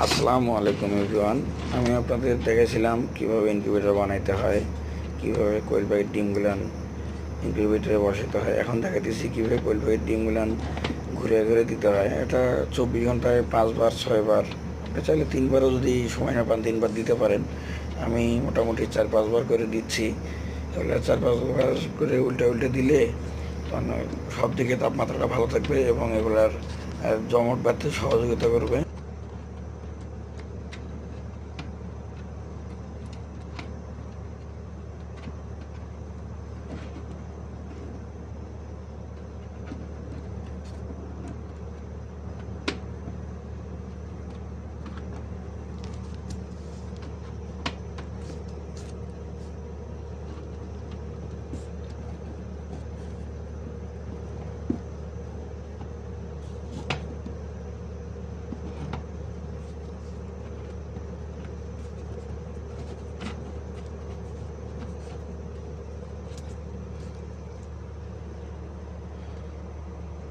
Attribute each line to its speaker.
Speaker 1: আসসালামু আলাইকুম এভরিওয়ান। আমি আপনাদের দেখেছিলাম কীভাবে ইনকিউবেটর বানাইতে হয়, কীভাবে কোয়েল পাখির ডিমগুলান ইনকিউবেটরে বসাতে হয়। এখন দেখাতেছি কীভাবে কোয়েল পাখির ডিমগুলান ঘুরে ঘুরে দিতে হয়। এটা 24 ঘন্টায় 5 বার 6 বার, এটা চাইলে 3বারও যদি সময় না পান 3বার দিতে পারেন। আমি মোটামুটি 4-5 বার করে দিচ্ছি। তাহলে 4-5 বার করে উল্টে উল্টে দিলে তখন সব দিকে তাপমাত্রাটা ভালো থাকবে এবং এগুলার জমাট বাঁধতে সহযোগিতা করবে।